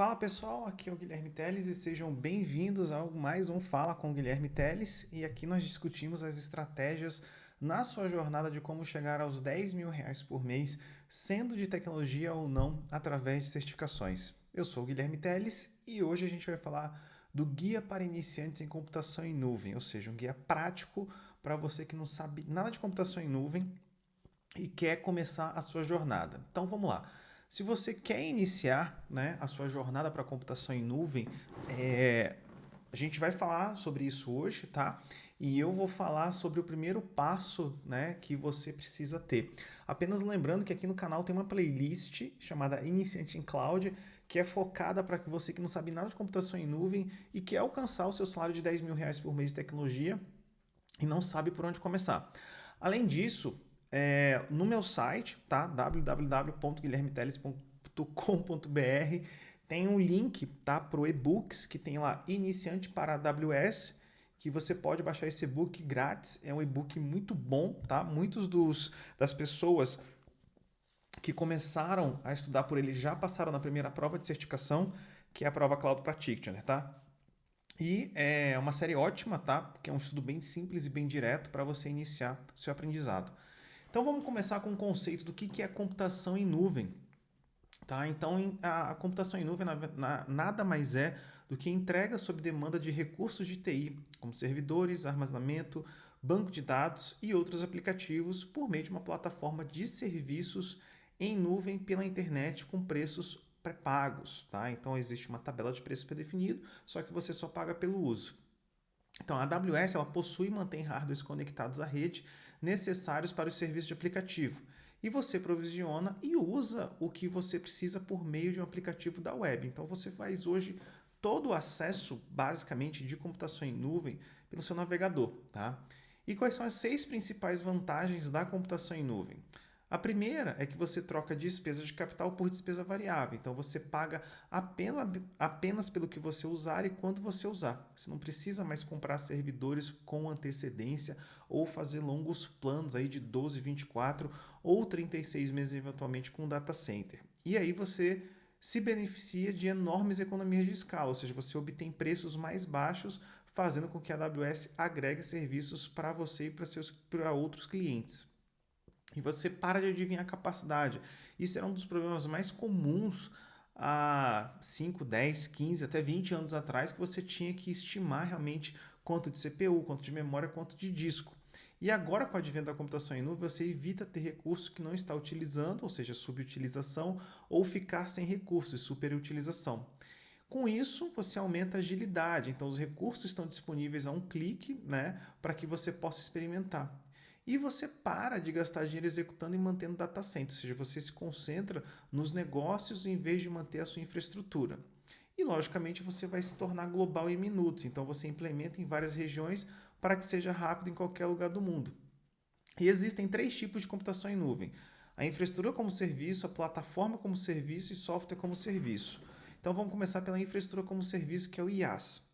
Fala pessoal, aqui é o Guilherme Teles e sejam bem-vindos a mais um Fala com o Guilherme Teles. E aqui nós discutimos as estratégias na sua jornada de como chegar aos R$ 10.000 por mês, sendo de tecnologia ou não, através de certificações. Eu sou o Guilherme Teles e hoje a gente vai falar do Guia para Iniciantes em Computação em Nuvem, ou seja, um guia prático para você que não sabe nada de computação em nuvem e quer começar a sua jornada. Então vamos lá. Se você quer iniciar, né, a sua jornada para computação em nuvem, a gente vai falar sobre isso hoje, tá? E eu vou falar sobre o primeiro passo, né, que você precisa ter. Apenas lembrando que aqui no canal tem uma playlist chamada Iniciante em Cloud, que é focada para você que não sabe nada de computação em nuvem e quer alcançar o seu salário de R$ 10.000 por mês de tecnologia e não sabe por onde começar. Além disso, no meu site, tá? www.guilhermeteles.com.br tem um link, tá, para o e-books que tem lá Iniciante para AWS, que você pode baixar esse e-book grátis. É um e-book muito bom, tá? Muitos das pessoas que começaram a estudar por ele já passaram na primeira prova de certificação, que é a prova Cloud Practitioner, tá? E é uma série ótima, tá? Porque é um estudo bem simples e bem direto para você iniciar o seu aprendizado. Então vamos começar com o conceito do que é computação em nuvem. Tá? Então a computação em nuvem nada mais é do que entrega sob demanda de recursos de TI, como servidores, armazenamento, banco de dados e outros aplicativos por meio de uma plataforma de serviços em nuvem pela internet com preços pré-pagos. Tá? Então existe uma tabela de preço pré-definido, só que você só paga pelo uso. Então, a AWS ela possui e mantém hardwares conectados à rede necessários para os serviços de aplicativo. E você provisiona e usa o que você precisa por meio de um aplicativo da web. Então, você faz hoje todo o acesso, basicamente, de computação em nuvem pelo seu navegador. Tá? E quais são as 6 principais vantagens da computação em nuvem? A primeira é que você troca despesa de capital por despesa variável. Então você paga apenas pelo que você usar e quando você usar. Você não precisa mais comprar servidores com antecedência ou fazer longos planos aí de 12, 24 ou 36 meses eventualmente com um data center. E aí você se beneficia de enormes economias de escala, ou seja, você obtém preços mais baixos, fazendo com que a AWS agregue serviços para você e para outros clientes. E você para de adivinhar a capacidade. Isso era um dos problemas mais comuns há 5, 10, 15, até 20 anos atrás, que você tinha que estimar realmente quanto de CPU, quanto de memória, quanto de disco. E agora, com o advento da computação em nuvem, você evita ter recursos que não está utilizando, ou seja, subutilização, ou ficar sem recursos, superutilização. Com isso, você aumenta a agilidade. Então, os recursos estão disponíveis a um clique, né, para que você possa experimentar. E você para de gastar dinheiro executando e mantendo data center, ou seja, você se concentra nos negócios em vez de manter a sua infraestrutura. E, logicamente, você vai se tornar global em minutos. Então, você implementa em várias regiões para que seja rápido em qualquer lugar do mundo. E existem 3 tipos de computação em nuvem: a infraestrutura como serviço, a plataforma como serviço e software como serviço. Então vamos começar pela infraestrutura como serviço, que é o IaaS.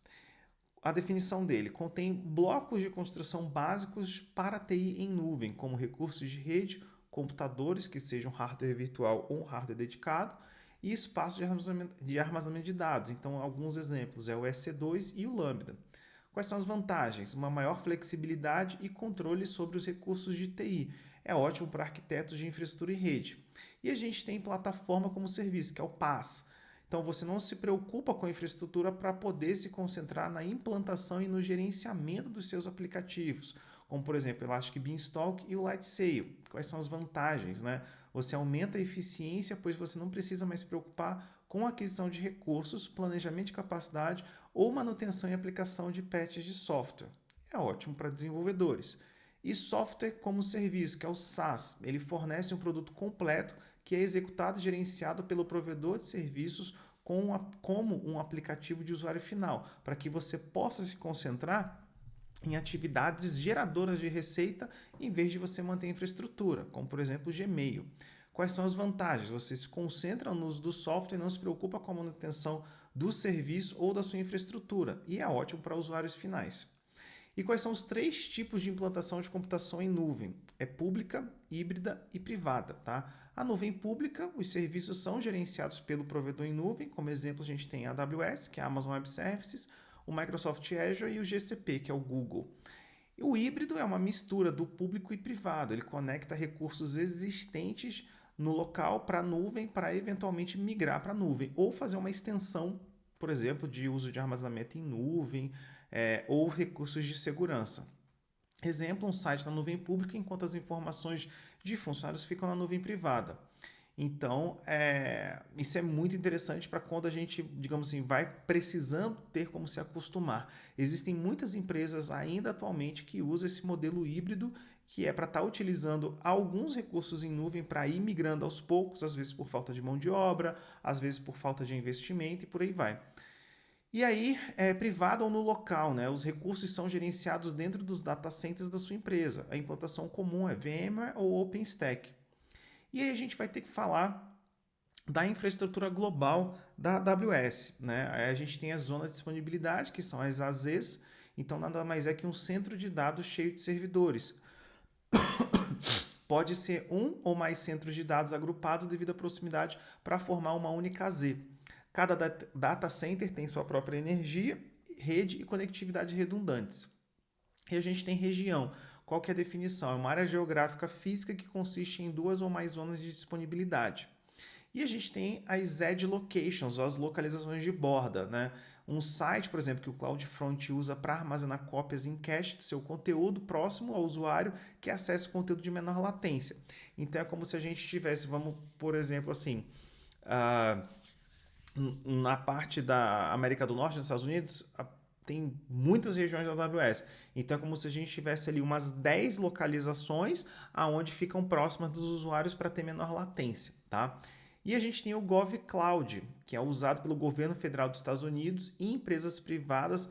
A definição dele contém blocos de construção básicos para TI em nuvem, como recursos de rede, computadores, que sejam hardware virtual ou um hardware dedicado, e espaço de armazenamento de dados. Então, alguns exemplos é o EC2 e o Lambda. Quais são as vantagens? Uma maior flexibilidade e controle sobre os recursos de TI. É ótimo para arquitetos de infraestrutura e rede. E a gente tem plataforma como serviço, que é o PaaS. Então você não se preocupa com a infraestrutura para poder se concentrar na implantação e no gerenciamento dos seus aplicativos, como por exemplo o Elastic Beanstalk e o Lightsail. Quais são as vantagens, né? Você aumenta a eficiência, pois você não precisa mais se preocupar com a aquisição de recursos, planejamento de capacidade ou manutenção e aplicação de patches de software. É ótimo para desenvolvedores. E software como serviço, que é o SaaS, ele fornece um produto completo que é executado e gerenciado pelo provedor de serviços como um aplicativo de usuário final, para que você possa se concentrar em atividades geradoras de receita em vez de você manter infraestrutura, como por exemplo o Gmail. Quais são as vantagens? Você se concentra no uso do software e não se preocupa com a manutenção do serviço ou da sua infraestrutura, e é ótimo para usuários finais. E quais são os 3 tipos de implantação de computação em nuvem? É pública, híbrida e privada. Tá? A nuvem pública, os serviços são gerenciados pelo provedor em nuvem, como exemplo a gente tem a AWS, que é a Amazon Web Services, o Microsoft Azure e o GCP, que é o Google. E o híbrido é uma mistura do público e privado, ele conecta recursos existentes no local para a nuvem para eventualmente migrar para a nuvem ou fazer uma extensão, por exemplo, de uso de armazenamento em nuvem ou recursos de segurança. Exemplo, um site na nuvem pública, enquanto as informações de funcionários ficam na nuvem privada. Então, isso é muito interessante para quando a gente, digamos assim, vai precisando ter como se acostumar. Existem muitas empresas ainda atualmente que usam esse modelo híbrido, que é para estar utilizando alguns recursos em nuvem para ir migrando aos poucos, às vezes por falta de mão de obra, às vezes por falta de investimento e por aí vai. E aí, privado ou no local, né? Os recursos são gerenciados dentro dos data centers da sua empresa. A implantação comum é VMware ou OpenStack. E aí a gente vai ter que falar da infraestrutura global da AWS, né? Aí a gente tem a zona de disponibilidade, que são as AZs, então nada mais é que um centro de dados cheio de servidores. Pode ser um ou mais centros de dados agrupados devido à proximidade para formar uma única Z. Cada data center tem sua própria energia, rede e conectividade redundantes. E a gente tem região. Qual que é a definição? É uma área geográfica física que consiste em duas ou mais zonas de disponibilidade. E a gente tem as edge locations, ou as localizações de borda, né? Um site, por exemplo, que o CloudFront usa para armazenar cópias em cache do seu conteúdo próximo ao usuário que acessa o conteúdo de menor latência. Então é como se a gente tivesse, vamos, por exemplo, assim, na parte da América do Norte, dos Estados Unidos, tem muitas regiões da AWS. Então é como se a gente tivesse ali umas 10 localizações aonde ficam próximas dos usuários para ter menor latência, tá? E a gente tem o GovCloud, que é usado pelo governo federal dos Estados Unidos e empresas privadas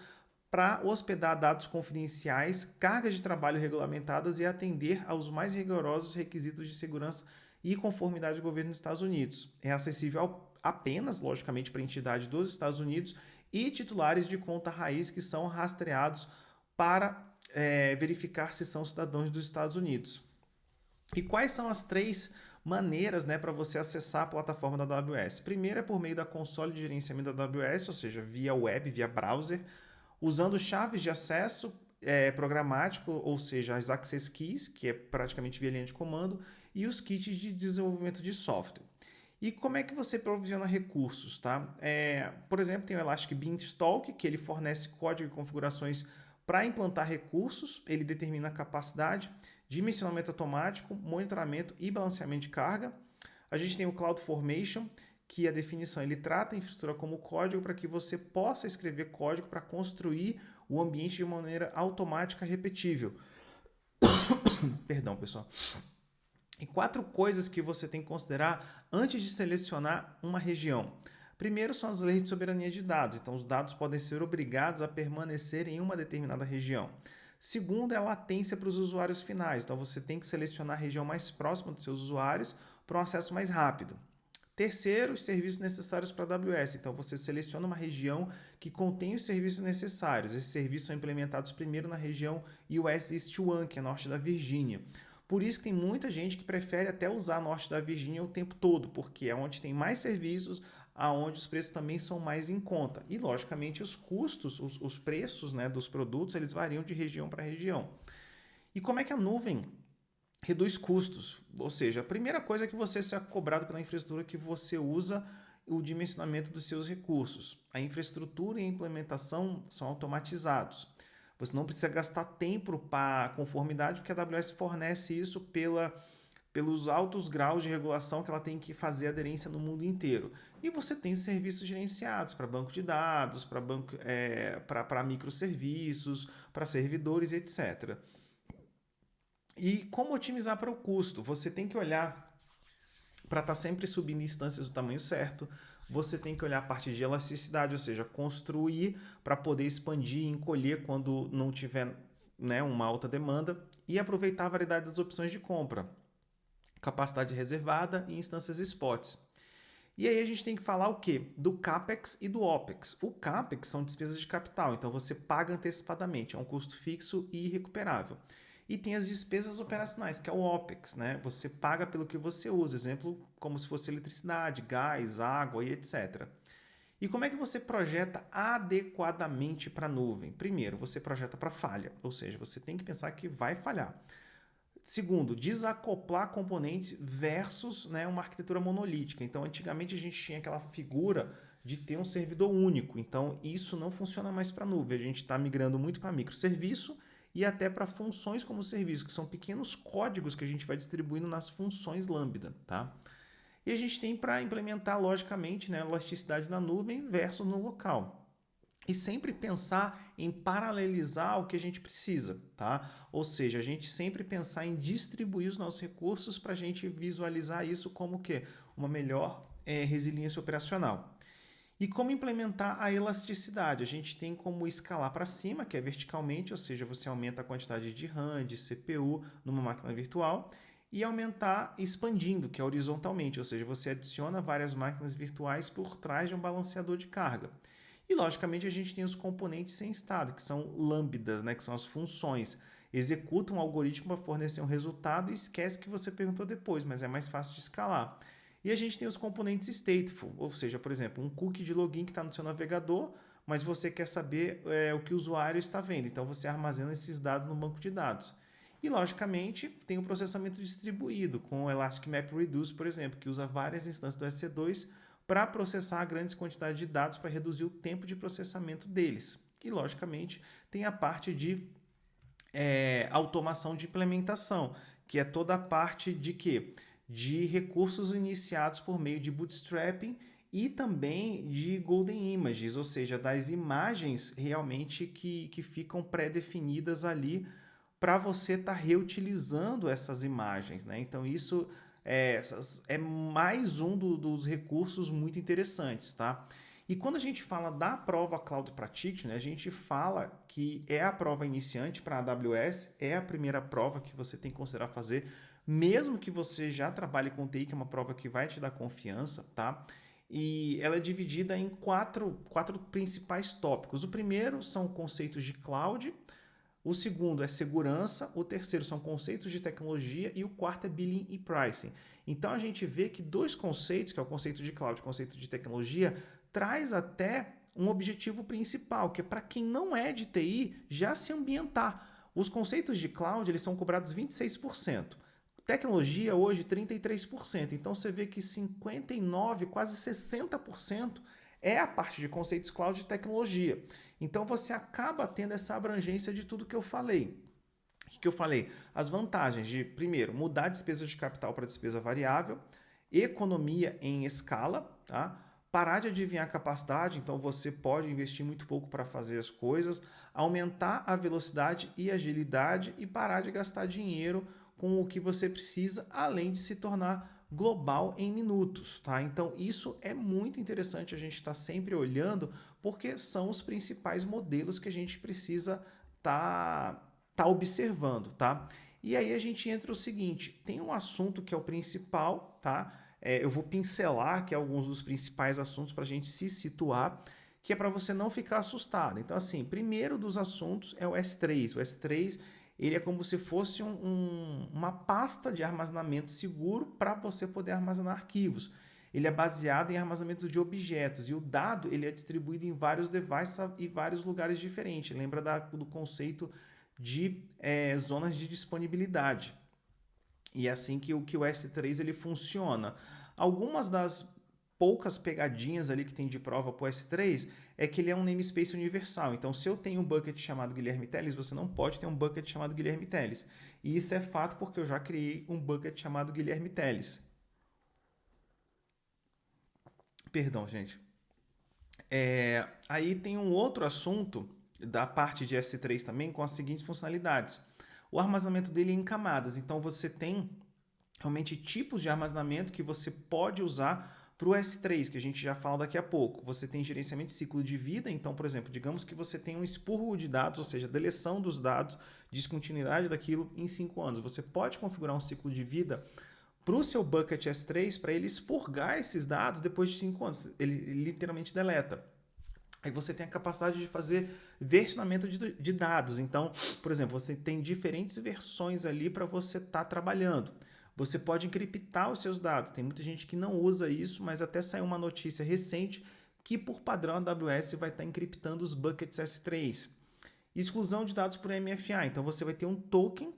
para hospedar dados confidenciais, cargas de trabalho regulamentadas e atender aos mais rigorosos requisitos de segurança e conformidade do governo dos Estados Unidos. É acessível apenas, logicamente, para entidades dos Estados Unidos e titulares de conta raiz que são rastreados para verificar se são cidadãos dos Estados Unidos. E quais são as três maneiras, né, para você acessar a plataforma da AWS? Primeiro é por meio da console de gerenciamento da AWS, ou seja, via web, via browser, usando chaves de acesso programático, ou seja, as access keys, que é praticamente via linha de comando, e os kits de desenvolvimento de software. E como é que você provisiona recursos, tá? Por exemplo, tem o Elastic Beanstalk, que ele fornece código e configurações para implantar recursos, ele determina a capacidade, dimensionamento automático, monitoramento e balanceamento de carga. A gente tem o CloudFormation, que a definição ele trata a infraestrutura como código para que você possa escrever código para construir o ambiente de maneira automática repetível. Perdão, pessoal. E 4 coisas que você tem que considerar antes de selecionar uma região. Primeiro são as leis de soberania de dados, então os dados podem ser obrigados a permanecer em uma determinada região. Segundo é a latência para os usuários finais, então você tem que selecionar a região mais próxima dos seus usuários para um acesso mais rápido. Terceiro, os serviços necessários para a AWS, então você seleciona uma região que contém os serviços necessários. Esses serviços são implementados primeiro na região US East 1, que é norte da Virgínia. Por isso que tem muita gente que prefere até usar norte da Virgínia o tempo todo, porque é onde tem mais serviços, aonde os preços também são mais em conta. E, logicamente, os custos, os preços, né, dos produtos, eles variam de região para região. E como é que a nuvem reduz custos? Ou seja, a primeira coisa é que você seja cobrado pela infraestrutura que você usa o dimensionamento dos seus recursos. A infraestrutura e a implementação são automatizados. Você não precisa gastar tempo para conformidade, porque a AWS fornece isso pelos altos graus de regulação que ela tem que fazer aderência no mundo inteiro. E você tem serviços gerenciados para banco de dados, para microserviços, para servidores, etc. E como otimizar para o custo? Você tem que olhar para estar sempre subindo instâncias do tamanho certo. Você tem que olhar a parte de elasticidade, ou seja, construir para poder expandir e encolher quando não tiver, né, uma alta demanda e aproveitar a variedade das opções de compra, capacidade reservada e instâncias spots. E aí a gente tem que falar o quê? Do CAPEX e do OPEX. O CAPEX são despesas de capital, então você paga antecipadamente, é um custo fixo e irrecuperável. E tem as despesas operacionais, que é o OPEX, né? Você paga pelo que você usa, exemplo, como se fosse eletricidade, gás, água e etc. E como é que você projeta adequadamente para a nuvem? Primeiro, você projeta para falha, ou seja, você tem que pensar que vai falhar. Segundo, desacoplar componentes versus, né, uma arquitetura monolítica. Então, antigamente a gente tinha aquela figura de ter um servidor único. Então, isso não funciona mais para a nuvem. A gente está migrando muito para microserviço e até para funções como serviço, que são pequenos códigos que a gente vai distribuindo nas funções Lambda, tá? E a gente tem para implementar, logicamente, né, elasticidade na nuvem versus no local. E sempre pensar em paralelizar o que a gente precisa, tá? Ou seja, a gente sempre pensar em distribuir os nossos recursos para a gente visualizar isso como que uma melhor resiliência operacional. E como implementar a elasticidade? A gente tem como escalar para cima, que é verticalmente, ou seja, você aumenta a quantidade de RAM, de CPU numa máquina virtual, e aumentar expandindo, que é horizontalmente, ou seja, você adiciona várias máquinas virtuais por trás de um balanceador de carga. E, logicamente, a gente tem os componentes sem estado, que são lambdas, né, que são as funções. Executa um algoritmo para fornecer um resultado e esquece que você perguntou depois, mas é mais fácil de escalar. E a gente tem os componentes stateful, ou seja, por exemplo, um cookie de login que está no seu navegador, mas você quer saber o que o usuário está vendo. Então, você armazena esses dados no banco de dados. E, logicamente, tem o processamento distribuído, com o Elastic Map Reduce, por exemplo, que usa várias instâncias do EC2 para processar grandes quantidades de dados para reduzir o tempo de processamento deles. E, logicamente, tem a parte de automação de implementação, que é toda a parte de quê? De recursos iniciados por meio de bootstrapping e também de golden images, ou seja, das imagens realmente que ficam pré-definidas ali para você estar reutilizando essas imagens, né? Então isso é mais um dos recursos muito interessantes, tá? E quando a gente fala da prova Cloud Practitioner, a gente fala que é a prova iniciante para a AWS, é a primeira prova que você tem que considerar fazer, mesmo que você já trabalhe com TI, que é uma prova que vai te dar confiança, tá? E ela é dividida em quatro principais tópicos. O primeiro são conceitos de cloud, o segundo é segurança, o terceiro são conceitos de tecnologia e o quarto é billing e pricing. Então a gente vê que dois conceitos, que é o conceito de cloud e o conceito de tecnologia, traz até um objetivo principal, que é para quem não é de TI já se ambientar. Os conceitos de cloud eles são cobrados 26%. Tecnologia hoje 33%. Então você vê que 59%, quase 60% é a parte de conceitos cloud e tecnologia. Então você acaba tendo essa abrangência de tudo que eu falei. O que eu falei? As vantagens de, primeiro, mudar a despesa de capital para despesa variável, economia em escala, tá? Parar de adivinhar a capacidade, então você pode investir muito pouco para fazer as coisas, aumentar a velocidade e agilidade e parar de gastar dinheiro com o que você precisa, além de se tornar global em minutos, tá? Então isso é muito interessante a gente estar sempre olhando, porque são os principais modelos que a gente precisa tá observando, tá? E aí a gente entra o seguinte, tem um assunto que é o principal, tá? Eu vou pincelar aqui alguns dos principais assuntos para a gente se situar, que é para você não ficar assustado. Então assim, primeiro dos assuntos é o S3. O S3 ele é como se fosse uma pasta de armazenamento seguro para você poder armazenar arquivos. Ele é baseado em armazenamento de objetos e o dado ele é distribuído em vários devices e vários lugares diferentes. Lembra do conceito de zonas de disponibilidade. E é assim que o S3 ele funciona. Algumas das poucas pegadinhas ali que tem de prova para o S3 é que ele é um namespace universal. Então, se eu tenho um bucket chamado Guilherme Teles, você não pode ter um bucket chamado Guilherme Teles. E isso é fato porque eu já criei um bucket chamado Guilherme Teles. Perdão, gente. Aí tem um outro assunto da parte de S3 também com as seguintes funcionalidades. O armazenamento dele é em camadas. Então, você tem realmente tipos de armazenamento que você pode usar para o S3, que a gente já fala daqui a pouco. Você tem gerenciamento de ciclo de vida, então, por exemplo, digamos que você tem um expurgo de dados, ou seja, deleção dos dados, descontinuidade daquilo em 5 anos. Você pode configurar um ciclo de vida para o seu bucket S3 para ele expurgar esses dados depois de 5 anos. Ele literalmente deleta. Aí você tem a capacidade de fazer versionamento de dados. Então, por exemplo, você tem diferentes versões ali para você estar trabalhando. Você pode encriptar os seus dados. Tem muita gente que não usa isso, mas até saiu uma notícia recente que, por padrão, a AWS vai estar encriptando os buckets S3. Exclusão de dados por MFA. Então, você vai ter um token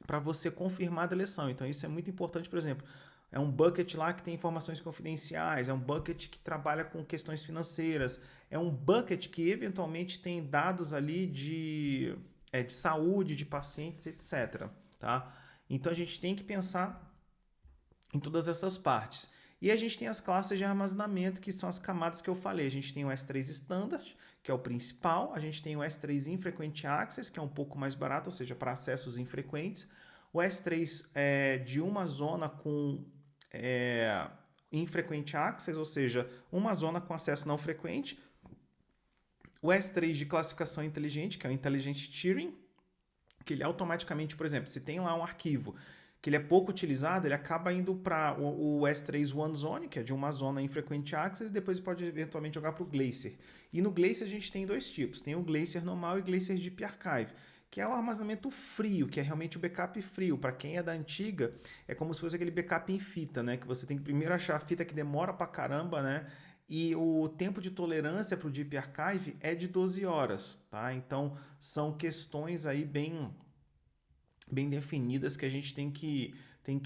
para você confirmar a deleção. Então, isso é muito importante, por exemplo. É um bucket lá que tem informações confidenciais, é um bucket que trabalha com questões financeiras, é um bucket que eventualmente tem dados ali de saúde, de pacientes, etc. Tá? Então a gente tem que pensar em todas essas partes. E a gente tem as classes de armazenamento, que são as camadas que eu falei. A gente tem o S3 Standard, que é o principal. A gente tem o S3 Infrequent Access, que é um pouco mais barato, ou seja, para acessos infrequentes. O S3 é de uma zona com infrequent access, ou seja, uma zona com acesso não frequente. O S3 de classificação inteligente, que é o Intelligent Tiering, que ele automaticamente, por exemplo, se tem lá um arquivo que ele é pouco utilizado, ele acaba indo para o S3 One Zone, que é de uma zona infrequent access, e depois pode eventualmente jogar para o Glacier. E no Glacier a gente tem dois tipos, tem o Glacier normal e o Glacier Deep Archive, que é o armazenamento frio, que é realmente o backup frio. Para quem é da antiga, é como se fosse aquele backup em fita, né? Que você tem que primeiro achar a fita que demora pra caramba, né? E o tempo de tolerância para o Deep Archive é de 12 horas, tá? Então, são questões aí bem definidas que a gente tem que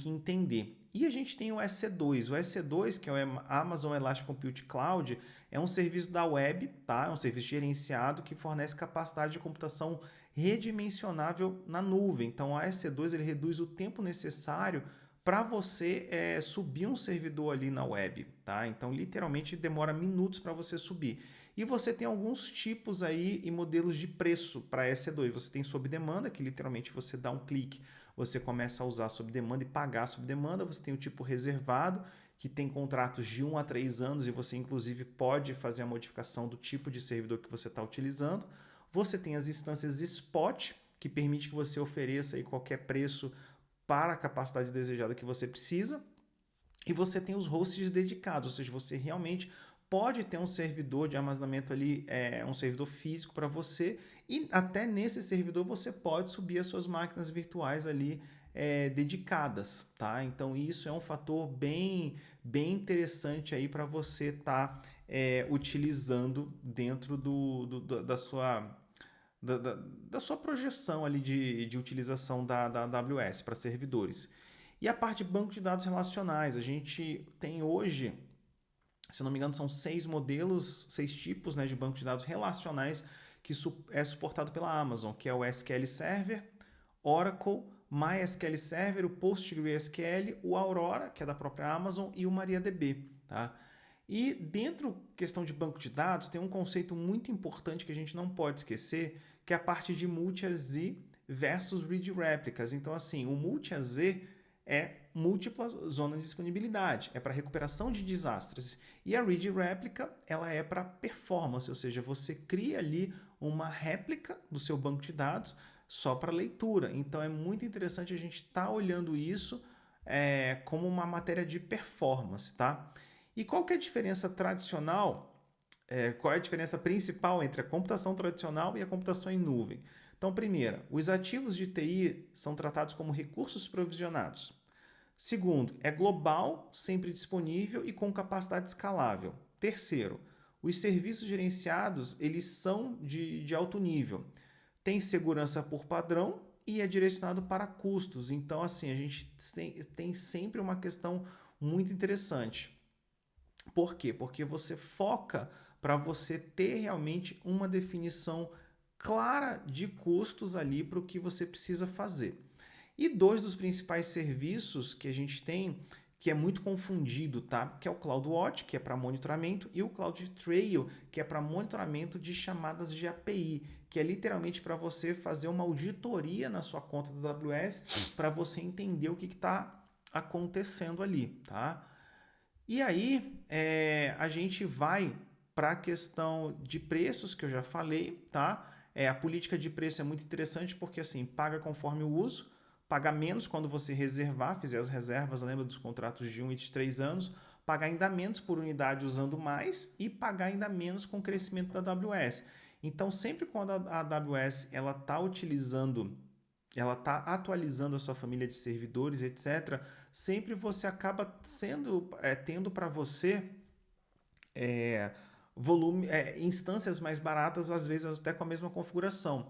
entender. E a gente tem o EC2. O EC2, que é o Amazon Elastic Compute Cloud, é um serviço da web, tá? É um serviço gerenciado que fornece capacidade de computação redimensionável na nuvem. Então, a EC2 ele reduz o tempo necessário para você subir um servidor ali na web, tá? Então, literalmente, demora minutos para você subir. E você tem alguns tipos aí e modelos de preço para EC2. Você tem sob demanda, que literalmente você dá um clique, você começa a usar sob demanda e pagar sob demanda. Você tem o tipo reservado, que tem contratos de 1 a 3 anos e você inclusive pode fazer a modificação do tipo de servidor que você está utilizando. Você tem as instâncias spot, que permite que você ofereça aí qualquer preço para a capacidade desejada que você precisa. E você tem os hosts dedicados, ou seja, você realmente pode ter um servidor de armazenamento ali, um servidor físico para você, e até nesse servidor você pode subir as suas máquinas virtuais ali dedicadas, tá? Então isso é um fator bem interessante aí para você estar utilizando dentro da sua projeção ali de utilização da AWS para servidores. E a parte de banco de dados relacionais, a gente tem hoje, se não me engano, são 6 modelos, 6 tipos, né, de banco de dados relacionais que é suportado pela Amazon, que é o SQL Server, Oracle, MySQL Server, o PostgreSQL, o Aurora, que é da própria Amazon, e o MariaDB, tá? E dentro questão de banco de dados, tem um conceito muito importante que a gente não pode esquecer, que é a parte de multi-AZ versus read replicas. Então, assim, o multi-AZ é múltipla zona de disponibilidade, é para recuperação de desastres. E a read réplica, ela é para performance, ou seja, você cria ali uma réplica do seu banco de dados só para leitura. Então é muito interessante a gente estar olhando isso como uma matéria de performance, tá? E qual que é a diferença tradicional? Qual é a diferença principal entre a computação tradicional e a computação em nuvem? Então, primeira, os ativos de TI são tratados como recursos provisionados. Segundo, é global, sempre disponível e com capacidade escalável. Terceiro, os serviços gerenciados eles são de alto nível. Tem segurança por padrão e é direcionado para custos. Então, assim, a gente tem sempre uma questão muito interessante. Por quê? Porque você foca para você ter realmente uma definição clara de custos ali para o que você precisa fazer. E dois dos principais serviços que a gente tem, que é muito confundido, tá? Que é o CloudWatch, que é para monitoramento, e o CloudTrail, que é para monitoramento de chamadas de API, que é literalmente para você fazer uma auditoria na sua conta da AWS, para você entender o que está acontecendo ali, tá? E aí a gente vai para a questão de preços que eu já falei, tá? A política de preço é muito interessante porque assim, paga conforme o uso, paga menos quando você reservar, fizer as reservas, lembra dos contratos de 1 e de 3 anos, pagar ainda menos por unidade usando mais e pagar ainda menos com o crescimento da AWS. Então, sempre quando a AWS ela está atualizando a sua família de servidores, etc., sempre você acaba tendo para você instâncias mais baratas, às vezes até com a mesma configuração.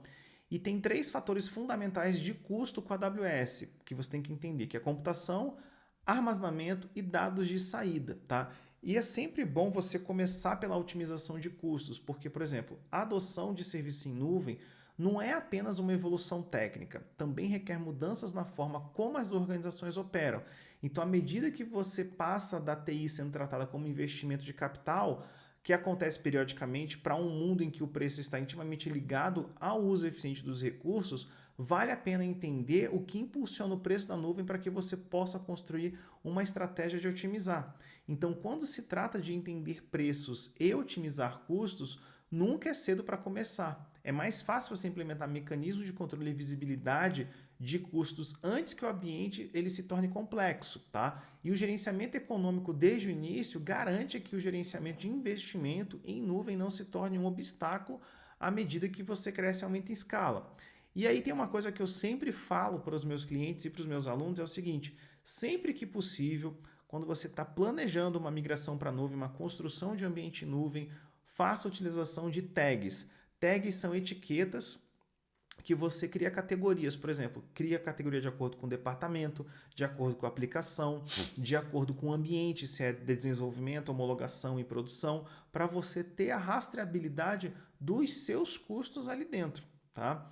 E tem 3 fatores fundamentais de custo com a AWS, que você tem que entender, que é computação, armazenamento e dados de saída, tá? E é sempre bom você começar pela otimização de custos, porque, por exemplo, a adoção de serviço em nuvem não é apenas uma evolução técnica, também requer mudanças na forma como as organizações operam. Então, à medida que você passa da TI sendo tratada como investimento de capital, que acontece periodicamente, para um mundo em que o preço está intimamente ligado ao uso eficiente dos recursos, vale a pena entender o que impulsiona o preço da nuvem para que você possa construir uma estratégia de otimizar. Então, quando se trata de entender preços e otimizar custos, nunca é cedo para começar. É mais fácil você implementar mecanismos de controle e visibilidade de custos antes que o ambiente ele se torne complexo, tá? E o gerenciamento econômico desde o início garante que o gerenciamento de investimento em nuvem não se torne um obstáculo à medida que você cresce e aumenta em escala. E aí tem uma coisa que eu sempre falo para os meus clientes e para os meus alunos, é o seguinte: sempre que possível, quando você está planejando uma migração para a nuvem, uma construção de ambiente em nuvem, faça a utilização de tags. Tags são etiquetas que você cria categorias, por exemplo, cria categoria de acordo com o departamento, de acordo com a aplicação, de acordo com o ambiente, se é desenvolvimento, homologação e produção, para você ter a rastreabilidade dos seus custos ali dentro, tá?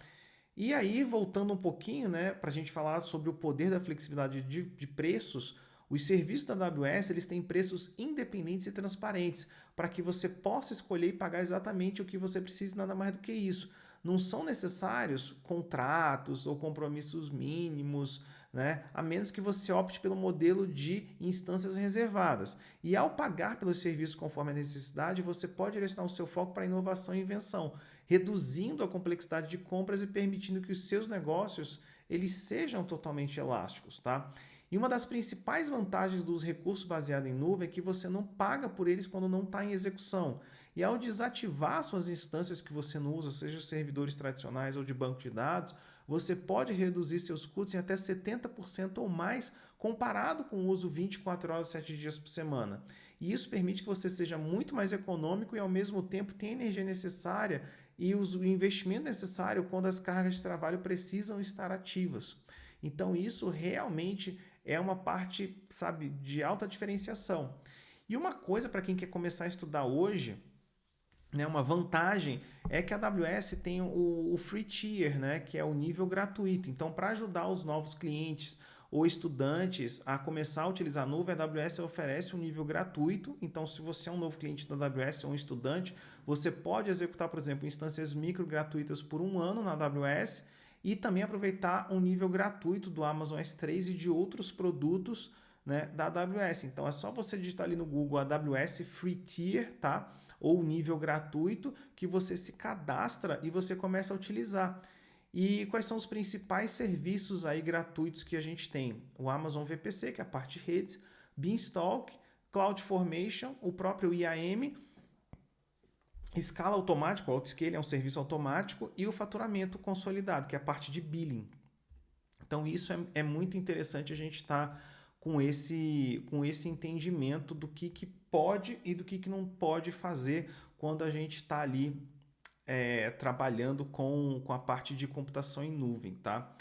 E aí, voltando um pouquinho, né, para a gente falar sobre o poder da flexibilidade de preços, os serviços da AWS eles têm preços independentes e transparentes para que você possa escolher e pagar exatamente o que você precisa, nada mais do que isso. Não são necessários contratos ou compromissos mínimos, né? A menos que você opte pelo modelo de instâncias reservadas. E ao pagar pelos serviços conforme a necessidade, você pode direcionar o seu foco para inovação e invenção, reduzindo a complexidade de compras e permitindo que os seus negócios eles sejam totalmente elásticos, tá? E uma das principais vantagens dos recursos baseados em nuvem é que você não paga por eles quando não está em execução. E ao desativar suas instâncias que você não usa, seja os servidores tradicionais ou de banco de dados, você pode reduzir seus custos em até 70% ou mais comparado com o uso 24 horas, 7 dias por semana. E isso permite que você seja muito mais econômico e ao mesmo tempo tenha a energia necessária e o investimento necessário quando as cargas de trabalho precisam estar ativas. Então isso realmente é uma parte, sabe, de alta diferenciação. E uma coisa para quem quer começar a estudar hoje, né, uma vantagem é que a AWS tem o Free Tier, né, que é o nível gratuito. Então, para ajudar os novos clientes ou estudantes a começar a utilizar a nuvem, a AWS oferece um nível gratuito. Então, se você é um novo cliente da AWS ou um estudante, você pode executar, por exemplo, instâncias micro gratuitas por 1 ano na AWS e também aproveitar um nível gratuito do Amazon S3 e de outros produtos, né, da AWS. Então, é só você digitar ali no Google AWS Free Tier, tá? Ou nível gratuito, que você se cadastra e você começa a utilizar. E quais são os principais serviços aí gratuitos que a gente tem? O Amazon VPC, que é a parte de redes, Beanstalk, CloudFormation, o próprio IAM, escala automática, o Autoscale é um serviço automático, e o faturamento consolidado, que é a parte de billing. Então isso é muito interessante a gente estar com esse entendimento do que pode e do que não pode fazer quando a gente está ali trabalhando com a parte de computação em nuvem, tá?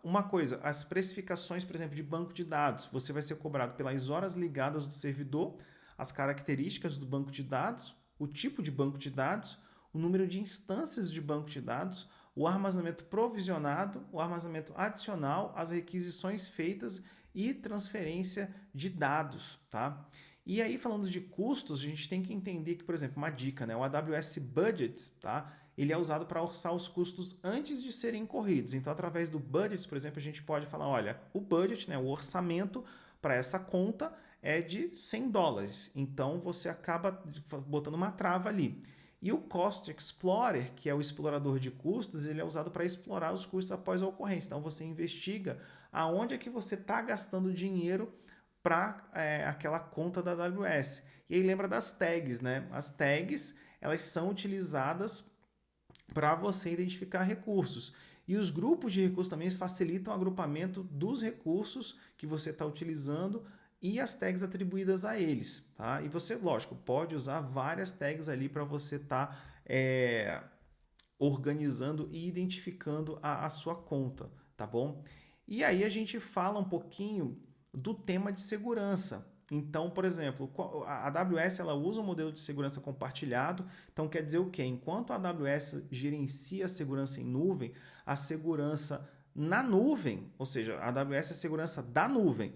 Uma coisa, as precificações, por exemplo, de banco de dados, você vai ser cobrado pelas horas ligadas do servidor, as características do banco de dados, o tipo de banco de dados, o número de instâncias de banco de dados, o armazenamento provisionado, o armazenamento adicional, as requisições feitas e transferência de dados, tá? E aí, falando de custos, a gente tem que entender que, por exemplo, uma dica, né? O AWS Budgets, tá? Ele é usado para orçar os custos antes de serem incorridos. Então, através do Budgets, por exemplo, a gente pode falar, olha, o budget, né, o orçamento para essa conta é de $100. Então, você acaba botando uma trava ali. E o Cost Explorer, que é o explorador de custos, ele é usado para explorar os custos após a ocorrência. Então, você investiga aonde é que você está gastando dinheiro para aquela conta da AWS. E aí lembra das tags, né? As tags, elas são utilizadas para você identificar recursos. E os grupos de recursos também facilitam o agrupamento dos recursos que você está utilizando e as tags atribuídas a eles, tá? E você, lógico, pode usar várias tags ali para você estar organizando e identificando a sua conta, tá bom? E aí a gente fala um pouquinho do tema de segurança. Então, por exemplo, a AWS ela usa um modelo de segurança compartilhado. Então, quer dizer o quê? Enquanto a AWS gerencia a segurança em nuvem, a segurança na nuvem, ou seja, a AWS é a segurança da nuvem,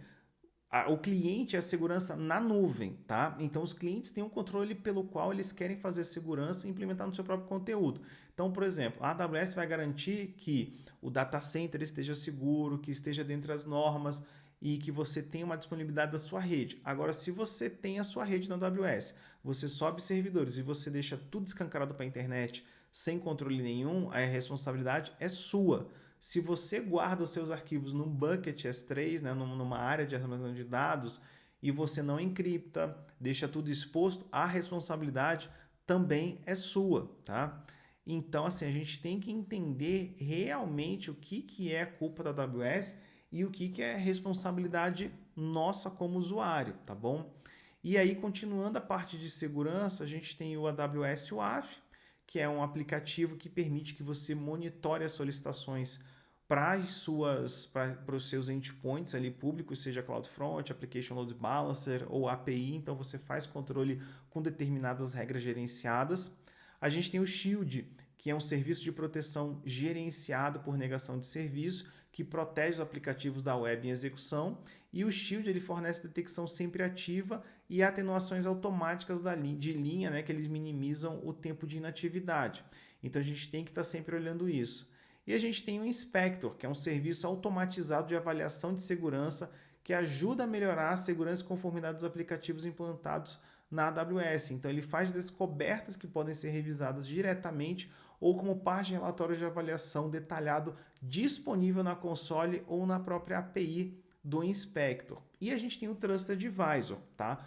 o cliente é a segurança na nuvem, tá? Então, os clientes têm um controle pelo qual eles querem fazer segurança e implementar no seu próprio conteúdo. Então, por exemplo, a AWS vai garantir que o data center esteja seguro, que esteja dentro das normas e que você tenha uma disponibilidade da sua rede. Agora, se você tem a sua rede na AWS, você sobe servidores e você deixa tudo escancarado para a internet sem controle nenhum, a responsabilidade é sua. Se você guarda os seus arquivos num bucket S3, né, numa área de armazenamento de dados, e você não encripta, deixa tudo exposto, a responsabilidade também é sua, tá? Então, assim, a gente tem que entender realmente o que é culpa da AWS e o que é responsabilidade nossa como usuário, tá bom? E aí, continuando a parte de segurança, a gente tem o AWS WAF, que é um aplicativo que permite que você monitore as solicitações para os seus endpoints ali públicos, seja CloudFront, Application Load Balancer ou API, então você faz controle com determinadas regras gerenciadas. A gente tem o Shield, que é um serviço de proteção gerenciado por negação de serviço, que protege os aplicativos da web em execução, e o Shield ele fornece detecção sempre ativa e atenuações automáticas de linha, né, que eles minimizam o tempo de inatividade. Então a gente tem que estar sempre olhando isso. E a gente tem o Inspector, que é um serviço automatizado de avaliação de segurança que ajuda a melhorar a segurança e conformidade dos aplicativos implantados na AWS. Então ele faz descobertas que podem ser revisadas diretamente ou como parte de relatório de avaliação detalhado disponível na console ou na própria API do Inspector. E a gente tem o Trusted Advisor, tá?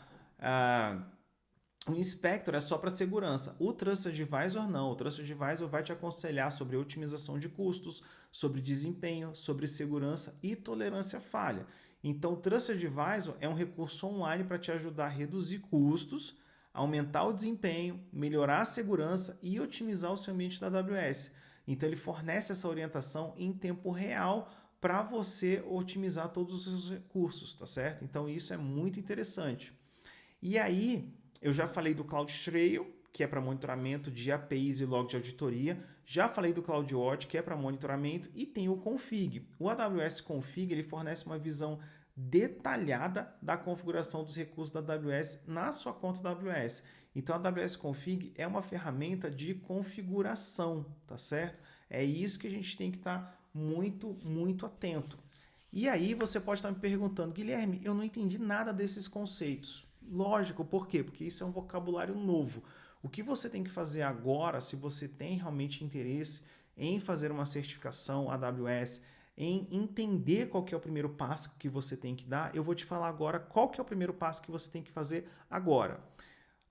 O Inspector é só para segurança. O Trusted Advisor não. O Trusted Advisor vai te aconselhar sobre otimização de custos, sobre desempenho, sobre segurança e tolerância à falha. Então, o Trusted Advisor é um recurso online para te ajudar a reduzir custos, aumentar o desempenho, melhorar a segurança e otimizar o seu ambiente da AWS. Então, ele fornece essa orientação em tempo real para você otimizar todos os seus recursos, tá certo? Então, isso é muito interessante. E aí, eu já falei do CloudTrail, que é para monitoramento de APIs e log de auditoria. Já falei do CloudWatch, que é para monitoramento. E tem o Config. O AWS Config ele fornece uma visão detalhada da configuração dos recursos da AWS na sua conta da AWS. Então, a AWS Config é uma ferramenta de configuração, tá certo? É isso que a gente tem que estar muito, muito atento. E aí você pode estar me perguntando, Guilherme, eu não entendi nada desses conceitos. Lógico, por quê? Porque isso é um vocabulário novo. O que você tem que fazer agora, se você tem realmente interesse em fazer uma certificação AWS, em entender qual que é o primeiro passo que você tem que dar, eu vou te falar agora qual que é o primeiro passo que você tem que fazer agora.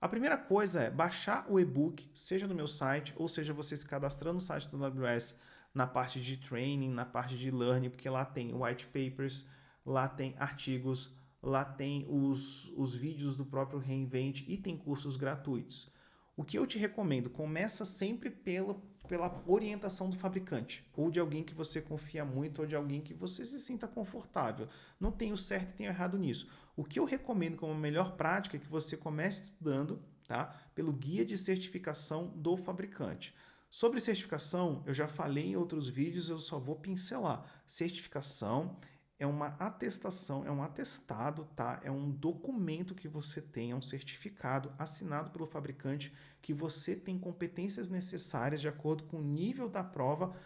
A primeira coisa é baixar o e-book, seja no meu site, ou seja você se cadastrando no site da AWS, na parte de training, na parte de learning, porque lá tem white papers, lá tem artigos, lá tem os vídeos do próprio Reinvent e tem cursos gratuitos. O que eu te recomendo, começa sempre pela orientação do fabricante, ou de alguém que você confia muito, ou de alguém que você se sinta confortável. Não tem o certo e tem o errado nisso. O que eu recomendo como melhor prática é que você comece estudando, tá, pelo guia de certificação do fabricante. Sobre certificação, eu já falei em outros vídeos, eu só vou pincelar. Certificação é uma atestação, é um atestado, tá? É um documento que você tem, é um certificado assinado pelo fabricante que você tem competências necessárias de acordo com o nível da prova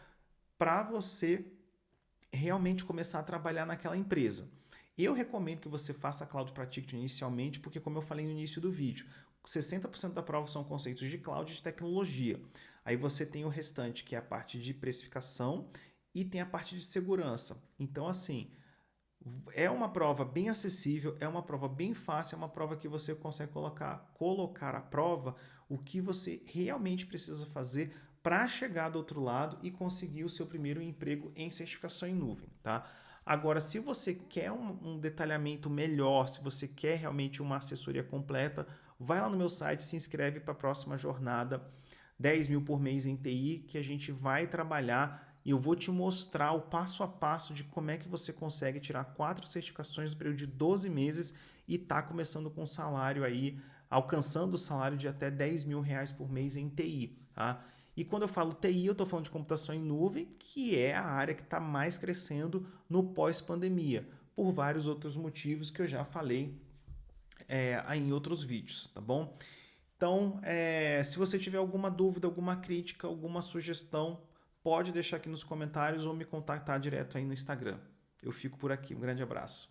para você realmente começar a trabalhar naquela empresa. Eu recomendo que você faça a Cloud Practitioner inicialmente, porque como eu falei no início do vídeo, 60% da prova são conceitos de cloud e de tecnologia. Aí você tem o restante, que é a parte de precificação e tem a parte de segurança. Então, assim, É uma prova bem acessível, é uma prova bem fácil, é uma prova que você consegue colocar à prova o que você realmente precisa fazer para chegar do outro lado e conseguir o seu primeiro emprego em certificação em nuvem, tá? Agora, se você quer um detalhamento melhor, se você quer realmente uma assessoria completa, vai lá no meu site, se inscreve para a próxima jornada 10 mil por mês em TI, que a gente vai trabalhar e eu vou te mostrar o passo a passo de como é que você consegue tirar 4 certificações no período de 12 meses e tá começando com um salário aí, alcançando o salário de até 10 mil reais por mês em TI, tá? E quando eu falo TI, eu estou falando de computação em nuvem, que é a área que está mais crescendo no pós-pandemia, por vários outros motivos que eu já falei em outros vídeos, tá bom? Então, se você tiver alguma dúvida, alguma crítica, alguma sugestão, pode deixar aqui nos comentários ou me contactar direto aí no Instagram. Eu fico por aqui. Um grande abraço.